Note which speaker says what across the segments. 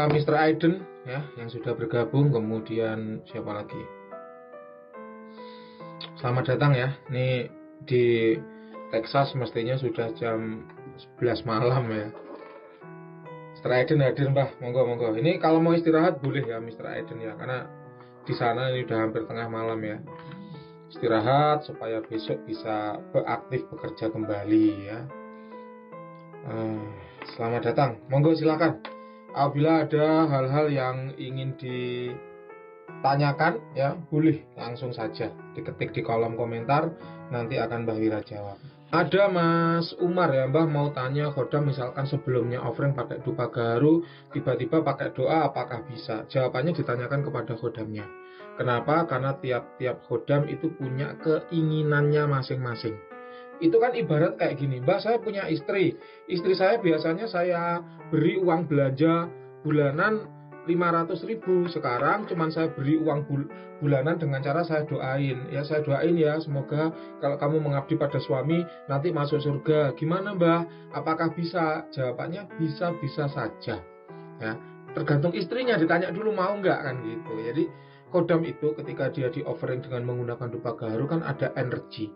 Speaker 1: Mr. Aiden ya yang sudah bergabung, kemudian siapa lagi? Selamat datang ya. Ini di Texas mestinya sudah jam 11 malam ya. Mr. Aiden hadir Mbah, monggo. Ini kalau mau istirahat boleh ya Mr. Aiden ya, karena di sana ini udah hampir tengah malam ya. Istirahat supaya besok bisa beraktif bekerja kembali ya. Selamat datang, monggo silakan. Apabila ada hal-hal yang ingin ditanyakan ya, boleh langsung saja diketik di kolom komentar, nanti akan Mbah Wira jawab. Ada Mas Umar ya, Mbah mau tanya khodam misalkan sebelumnya offering pakai dupa gaharu, tiba-tiba pakai doa, apakah bisa? Jawabannya ditanyakan kepada khodamnya. Kenapa? Karena tiap-tiap khodam itu punya keinginannya masing-masing. Itu kan ibarat kayak gini, Mbak, saya punya istri saya biasanya saya beri uang belanja bulanan 500.000, sekarang cuman saya beri uang bulanan dengan cara saya doain ya, semoga kalau kamu mengabdi pada suami nanti masuk surga. Gimana Mbak, apakah bisa? Jawabannya bisa saja ya, tergantung istrinya, ditanya dulu mau nggak kan gitu. Jadi khodam itu ketika dia di offering dengan menggunakan dupa gaharu kan ada energi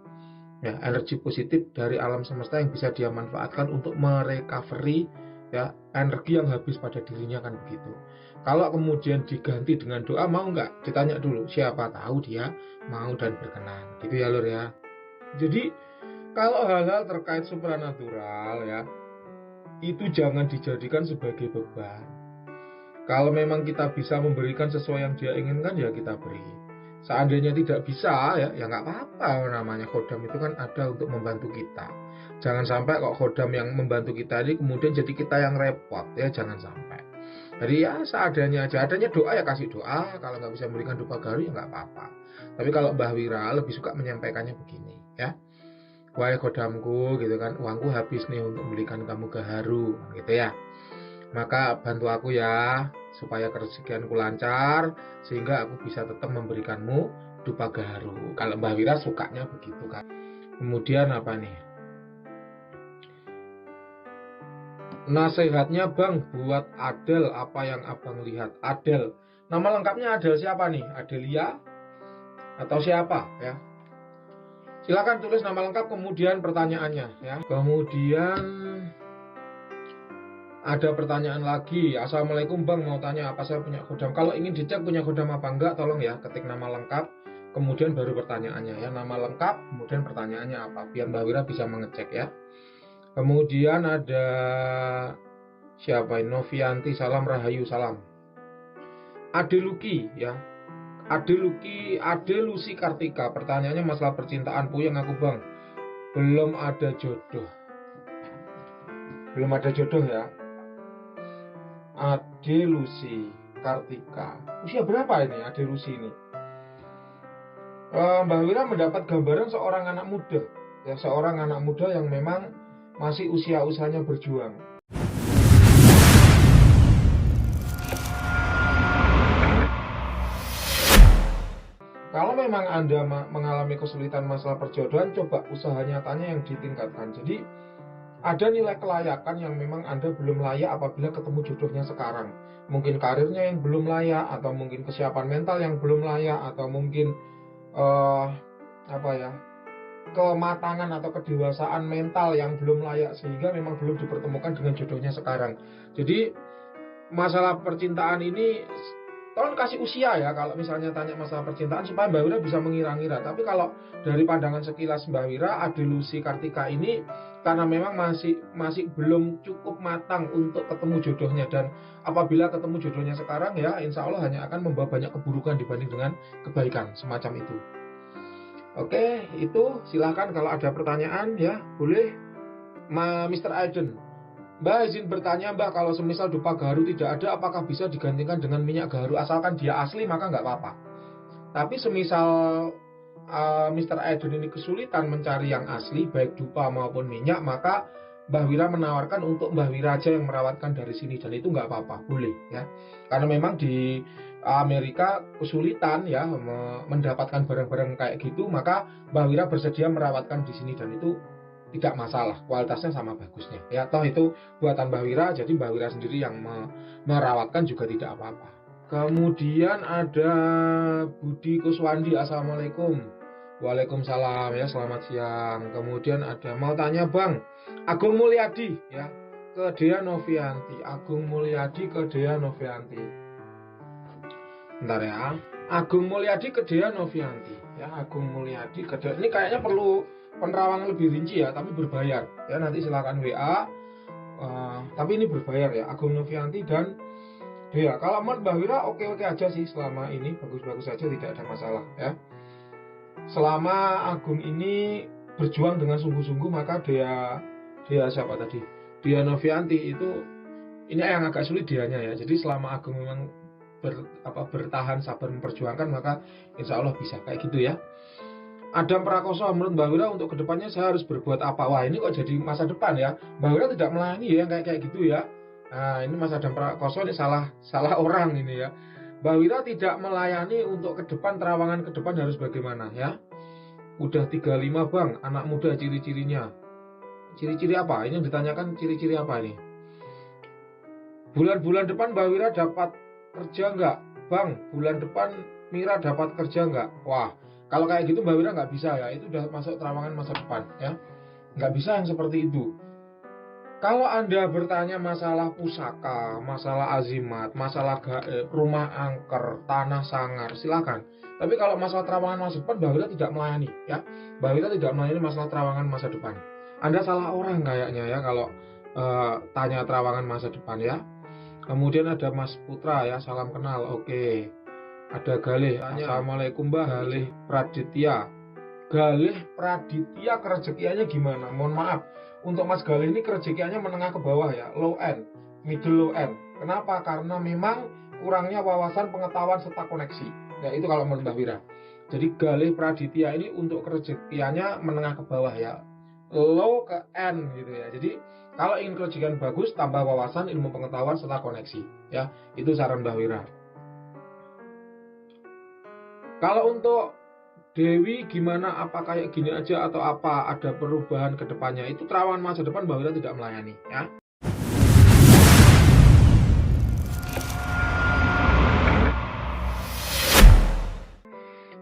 Speaker 1: ya, energi positif dari alam semesta yang bisa dia manfaatkan untuk merecovery ya energi yang habis pada dirinya kan begitu. Kalau kemudian diganti dengan doa, mau nggak? Ditanya dulu, siapa tahu dia mau dan berkenan gitu ya Lur ya. Jadi kalau hal-hal terkait supranatural ya, itu jangan dijadikan sebagai beban. Kalau memang kita bisa memberikan sesuai yang dia inginkan ya kita beri. Seandainya tidak bisa ya nggak apa-apa, namanya khodam itu kan ada untuk membantu kita. Jangan sampai kok khodam yang membantu kita ini kemudian jadi kita yang repot ya, jangan sampai. Jadi ya seadanya aja, adanya doa ya kasih doa, kalau nggak bisa memberikan dupa gaharu ya nggak apa-apa. Tapi kalau Mbah Wira lebih suka menyampaikannya begini ya, wahai khodamku gitu kan, uangku habis nih untuk membelikan kamu gaharu gitu ya, maka bantu aku ya supaya kerezekianku lancar sehingga aku bisa tetap memberikanmu dupa gaharu. Kalau Mbah Wira sukanya begitu kan. Kemudian apa nih? Nasihatnya Bang buat Adel, apa yang Abang lihat? Adel, nama lengkapnya Adel siapa nih? Adelia atau siapa ya? Silakan tulis nama lengkap kemudian pertanyaannya ya. Kemudian ada pertanyaan lagi. Assalamualaikum Bang, mau tanya apa saya punya khodam. Kalau ingin dicek punya khodam apa enggak, tolong ya ketik nama lengkap kemudian baru pertanyaannya ya. Nama lengkap kemudian pertanyaannya apa, biar Mbak Wira bisa mengecek ya. Kemudian ada siapa ini? Novianti, salam Rahayu, salam. Adeluki ya. Adelusi Kartika, pertanyaannya masalah percintaan, puyeng aku Bang. Belum ada jodoh ya. Adelusi Kartika, usia berapa ini Adelusi ini? Mbak Wira mendapat gambaran seorang anak muda ya, seorang anak muda yang memang masih usia-usianya berjuang. Kalau memang Anda mengalami kesulitan masalah perjodohan, coba usaha nyatanya yang ditingkatkan. Jadi ada nilai kelayakan yang memang Anda belum layak apabila ketemu jodohnya sekarang. Mungkin karirnya yang belum layak, atau mungkin kesiapan mental yang belum layak, atau mungkin kematangan atau kedewasaan mental yang belum layak, sehingga memang belum dipertemukan dengan jodohnya sekarang. Jadi masalah percintaan ini tolong kasih usia ya, kalau misalnya tanya masalah percintaan supaya Mbak Wira bisa mengira-ngira. Tapi kalau dari pandangan sekilas Mbak Wira, Adelusi Kartika ini karena memang masih belum cukup matang untuk ketemu jodohnya, dan apabila ketemu jodohnya sekarang ya insya Allah hanya akan membawa banyak keburukan dibanding dengan kebaikan semacam itu. Oke, itu silahkan kalau ada pertanyaan ya boleh. Mr. Aiden, Mbak izin bertanya Mbak, kalau semisal dupa gaharu tidak ada, apakah bisa digantikan dengan minyak gaharu? Asalkan dia asli maka nggak apa-apa. Tapi semisal Mr. Aiden ini kesulitan mencari yang asli baik dupa maupun minyak, maka Mbah Wira menawarkan untuk Mbah Wira aja yang merawatkan dari sini, dan itu nggak apa-apa, boleh ya. Karena memang di Amerika kesulitan ya mendapatkan barang-barang kayak gitu, maka Mbah Wira bersedia merawatkan di sini, dan itu tidak masalah, kualitasnya sama bagusnya ya, toh itu buatan Mbah Wira, jadi Mbah Wira sendiri yang merawatkan juga tidak apa-apa. Kemudian ada Budi Kuswandi, assalamualaikum. Waalaikumsalam ya, selamat siang. Kemudian ada mau tanya Bang Agung Mulyadi ya, ke Dea Novianti. Agung Mulyadi ke Dea Novianti. Bentar ya. Agung Mulyadi ke Dea Novianti ya, Agung Mulyadi ke Dea. Ini kayaknya perlu penerawangan lebih rinci ya, tapi berbayar ya, nanti silakan WA. Tapi ini berbayar ya, Agung Novianti dan Dea. Kalau menurut Mbah Wira oke-oke aja sih, selama ini bagus-bagus aja, tidak ada masalah ya. Selama Agung ini berjuang dengan sungguh-sungguh, maka Dea siapa tadi? Dea Novianti itu, ini yang agak sulit dianya ya. Jadi selama Agung memang bertahan sabar memperjuangkan, maka insya Allah bisa kayak gitu ya. Adam Prakoso, menurut Mbah Wira untuk kedepannya saya harus berbuat apa? Wah, ini kok jadi masa depan ya. Mbah Wira tidak melayani ya kayak gitu ya. Nah, ini Mas Adam Prakoso ini salah orang ini ya. Mbah Wira tidak melayani untuk ke depan, terawangan ke depan harus bagaimana ya. Udah 35 Bang, anak muda, ciri-cirinya. Ciri-ciri apa? Ini yang ditanyakan ciri-ciri apa ini? Bulan-bulan depan Mbah Wira dapat kerja nggak? Bang, bulan depan Mira dapat kerja nggak? Wah, kalau kayak gitu Mbah Wira nggak bisa ya. Itu udah masuk terawangan masa depan ya. Nggak bisa yang seperti itu. Kalau Anda bertanya masalah pusaka, masalah azimat, masalah gaib, rumah angker, tanah sangar, silakan. Tapi kalau masalah terawangan masa depan, Mbah Wira tidak melayani ya. Mbah Wira tidak melayani masalah terawangan masa depan. Anda salah orang kayaknya ya kalau tanya terawangan masa depan ya. Kemudian ada Mas Putra ya, salam kenal. Oke. Ada Galih, assalamualaikum Mbah. Galih Praditya. Galih Praditya, kerezekiannya gimana? Mohon maaf, untuk Mas Galih ini kerezekiannya menengah ke bawah ya, low end, middle low end. Kenapa? Karena memang kurangnya wawasan, pengetahuan, serta koneksi. Ya itu kalau menurut Mbah Wira. Jadi Galih Praditya ini untuk kerezekiannya menengah ke bawah ya, low ke end gitu ya. Jadi kalau ingin kerezekian bagus, tambah wawasan, ilmu pengetahuan, serta koneksi. Ya, itu saran Mbah Wira. Kalau untuk Dewi gimana, apa kayak gini aja atau apa ada perubahan ke depannya? Itu terawangan masa depan Mbah Wira tidak melayani ya.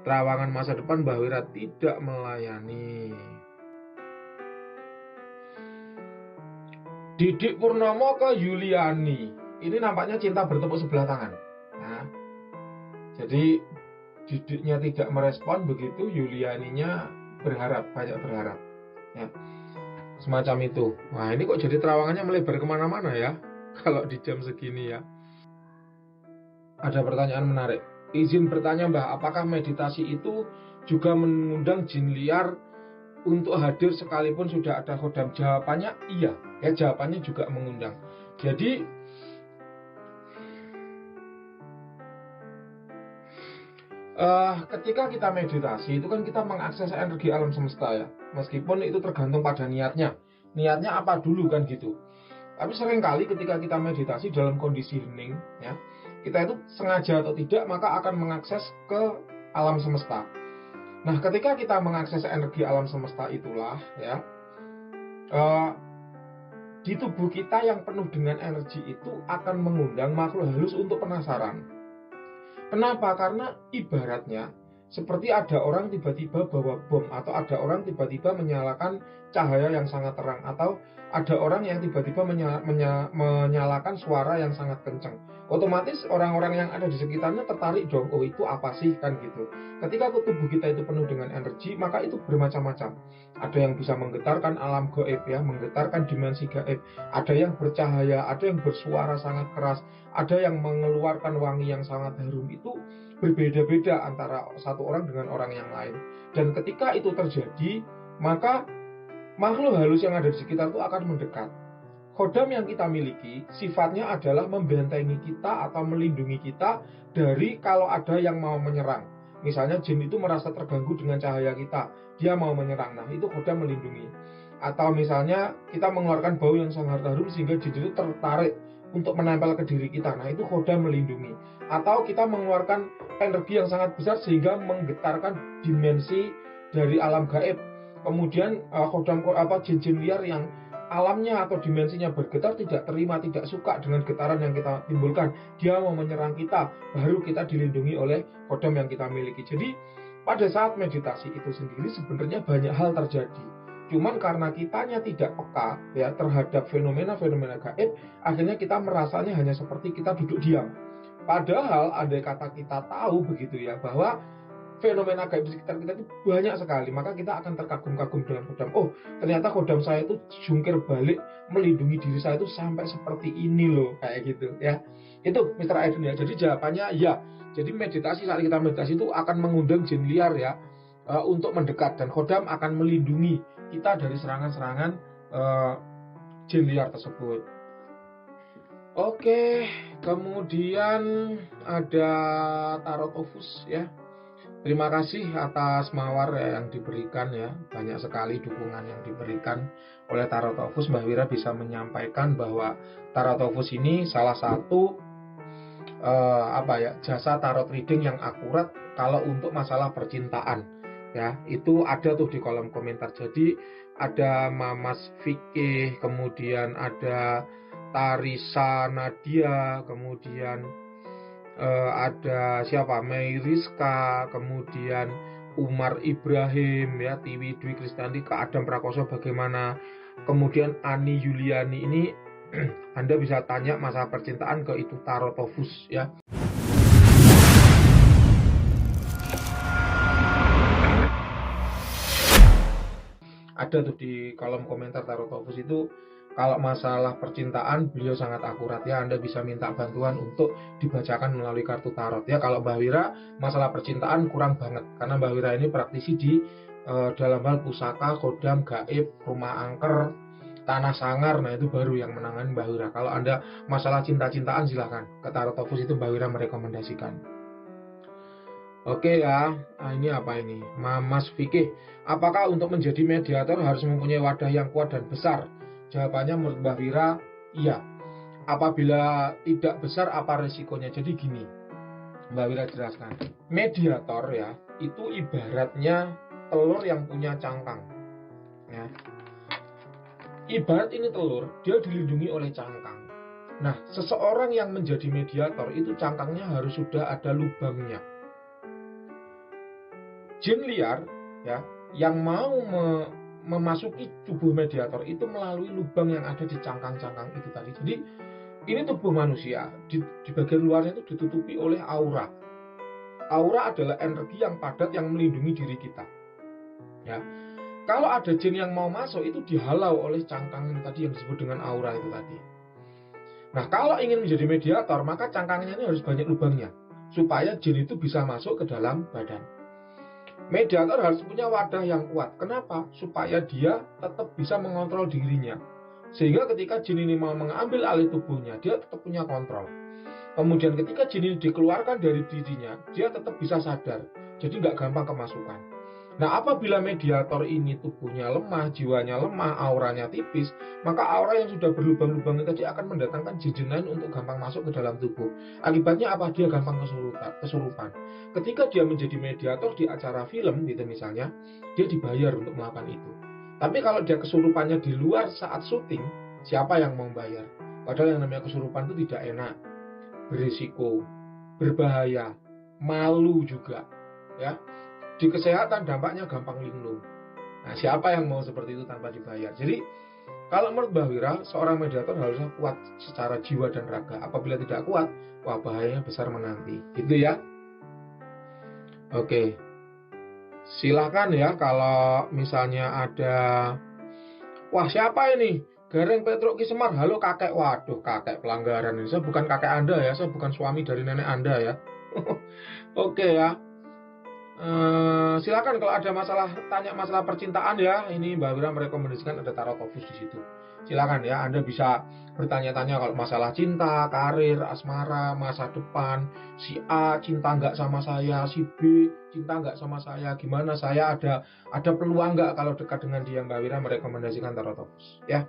Speaker 1: Terawangan masa depan Mbah Wira tidak melayani. Didik Purnomo ke Yuliani. Ini nampaknya cinta bertepuk sebelah tangan. Nah, jadi Didiknya tidak merespon, begitu Yulianinya berharap, banyak berharap ya. Semacam itu. Wah, ini kok jadi terawangannya melebar kemana-mana ya kalau di jam segini ya. Ada pertanyaan menarik. Izin bertanya Mbah, apakah meditasi itu juga mengundang jin liar untuk hadir sekalipun sudah ada khodam? Jawabannya iya ya, jawabannya juga mengundang. Jadi ketika kita meditasi itu kan kita mengakses energi alam semesta ya, meskipun itu tergantung pada niatnya apa dulu kan gitu. Tapi seringkali ketika kita meditasi dalam kondisi hening ya, kita itu sengaja atau tidak maka akan mengakses ke alam semesta. Nah, ketika kita mengakses energi alam semesta itulah ya, di tubuh kita yang penuh dengan energi itu akan mengundang makhluk halus untuk penasaran. Kenapa? Karena ibaratnya seperti ada orang tiba-tiba bawa bom, atau ada orang tiba-tiba menyalakan cahaya yang sangat terang, atau ada orang yang tiba-tiba menyalakan suara yang sangat kencang. Otomatis orang-orang yang ada di sekitarnya tertarik dong, oh itu apa sih kan gitu. Ketika tubuh kita itu penuh dengan energi, maka itu bermacam-macam. Ada yang bisa menggetarkan alam gaib ya, menggetarkan dimensi gaib. Ada yang bercahaya, ada yang bersuara sangat keras, ada yang mengeluarkan wangi yang sangat harum. Itu berbeda-beda antara satu orang dengan orang yang lain. Dan ketika itu terjadi, maka makhluk halus yang ada di sekitar itu akan mendekat. Khodam yang kita miliki sifatnya adalah membentengi kita atau melindungi kita dari kalau ada yang mau menyerang. Misalnya jin itu merasa terganggu dengan cahaya kita, dia mau menyerang. Nah, itu khodam melindungi. Atau misalnya kita mengeluarkan bau yang sangat harum sehingga jin itu tertarik untuk menempel ke diri kita. Nah, itu khodam melindungi. Atau kita mengeluarkan energi yang sangat besar sehingga menggetarkan dimensi dari alam gaib. Kemudian jin-jin liar yang alamnya atau dimensinya bergetar, tidak terima, tidak suka dengan getaran yang kita timbulkan, dia mau menyerang kita, baru kita dilindungi oleh kodam yang kita miliki. Jadi pada saat meditasi itu sendiri sebenarnya banyak hal terjadi. Cuman karena kitanya tidak peka ya terhadap fenomena-fenomena gaib, akhirnya kita merasanya hanya seperti kita duduk diam. Padahal andai kata kita tahu begitu ya, bahwa fenomena gaib di sekitar kita itu banyak sekali, maka kita akan terkagum-kagum dengan kodam. Oh, ternyata kodam saya itu jungkir balik melindungi diri saya itu sampai seperti ini loh, kayak gitu ya. Itu Mr. Aiden ya. Jadi jawabannya ya. Jadi meditasi, saat kita meditasi itu akan mengundang jin liar ya, untuk mendekat, dan kodam akan melindungi kita dari serangan-serangan jin liar tersebut. Oke, kemudian ada Tarotofus ya. Terima kasih atas mawar yang diberikan ya, banyak sekali dukungan yang diberikan oleh Tarotofus. Mbak Wira bisa menyampaikan bahwa Tarotofus ini salah satu jasa tarot reading yang akurat kalau untuk masalah percintaan ya. Itu ada tuh di kolom komentar. Jadi ada Mamas Fikih, kemudian ada Tarisa Nadia, kemudian ada siapa, Mei Rizka, kemudian Umar Ibrahim ya, Tiwi Dwi Kristanti, Kak Adam Prakoso bagaimana, kemudian Ani Yuliani. Ini Anda bisa tanya masalah percintaan ke itu Tarotofus ya. Ada tuh di kolom komentar Tarotofus itu. Kalau masalah percintaan beliau sangat akurat ya, Anda bisa minta bantuan untuk dibacakan melalui kartu tarot ya. Kalau Mbak Wira masalah percintaan kurang banget, karena Mbak Wira ini praktisi di dalam hal pusaka, kodam, gaib, rumah angker, tanah sangar. Nah itu baru yang menangani Mbak Wira. Kalau Anda masalah cinta-cintaan silahkan ke Tarotofus, itu Mbak Wira merekomendasikan. Oke ya, nah ini apa ini? Mamas Fikih, apakah untuk menjadi mediator harus mempunyai wadah yang kuat dan besar? Jawabannya menurut Mbak Wira, iya. Apabila tidak besar, apa resikonya? Jadi gini, Mbak Wira jelaskan. Mediator ya, itu ibaratnya telur yang punya cangkang. Ya. Ibarat ini telur, dia dilindungi oleh cangkang. Nah, seseorang yang menjadi mediator itu cangkangnya harus sudah ada lubangnya. Jin liar ya, yang mau memasuki tubuh mediator itu melalui lubang yang ada di cangkang-cangkang itu tadi. Jadi ini tubuh manusia di bagian luarnya itu ditutupi oleh aura. Aura adalah energi yang padat yang melindungi diri kita. Ya, kalau ada jin yang mau masuk itu dihalau oleh cangkang ini tadi yang disebut dengan aura itu tadi. Nah, kalau ingin menjadi mediator maka cangkangnya ini harus banyak lubangnya supaya jin itu bisa masuk ke dalam badan. Mediator harus punya wadah yang kuat. Kenapa? Supaya dia tetap bisa mengontrol dirinya. Sehingga ketika jin ini mau mengambil alih tubuhnya, dia tetap punya kontrol. Kemudian ketika jin ini dikeluarkan dari dirinya, dia tetap bisa sadar. Jadi nggak gampang kemasukan. Nah, apabila mediator ini tubuhnya lemah, jiwanya lemah, auranya tipis, maka aura yang sudah berlubang-lubang tadi akan mendatangkan jin-jin lain untuk gampang masuk ke dalam tubuh. Akibatnya apa? Dia gampang kesurupan. Ketika dia menjadi mediator di acara film gitu misalnya, dia dibayar untuk melakukan itu. Tapi kalau dia kesurupannya di luar saat syuting, siapa yang mau bayar? Padahal yang namanya kesurupan itu tidak enak, berisiko, berbahaya, malu juga, ya. Di kesehatan dampaknya gampang linglung. Nah, siapa yang mau seperti itu tanpa dibayar? Jadi, kalau menurut Mbak Wira, seorang mediator harusnya kuat secara jiwa dan raga. Apabila tidak kuat, wah bahayanya besar menanti. Gitu ya. Oke. Silakan ya kalau misalnya ada, wah siapa ini? Gareng Petruk Ki Semar. Halo kakek. Waduh, kakek pelanggaran ini. Saya bukan kakek Anda ya, saya bukan suami dari nenek Anda ya. Oke ya. Silakan kalau ada masalah, tanya masalah percintaan ya. Ini Mbak Wira merekomendasikan ada Tarotofus di situ. Silakan ya, Anda bisa bertanya-tanya kalau masalah cinta, karir, asmara, masa depan. Si A cinta nggak sama saya, si B cinta nggak sama saya, gimana saya ada peluang nggak kalau dekat dengan dia? Mbak Wira merekomendasikan Tarotofus ya,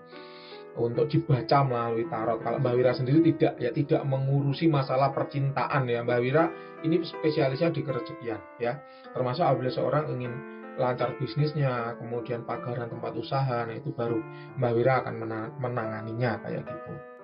Speaker 1: untuk dibaca melalui tarot. Kalau Mbak Wira sendiri tidak mengurusi masalah percintaan ya. Mbak Wira ini spesialisnya di kerezekian ya. Termasuk apabila seorang ingin lancar bisnisnya, kemudian pagaran tempat usaha, nah itu baru Mbak Wira akan menanganinya kayak gitu.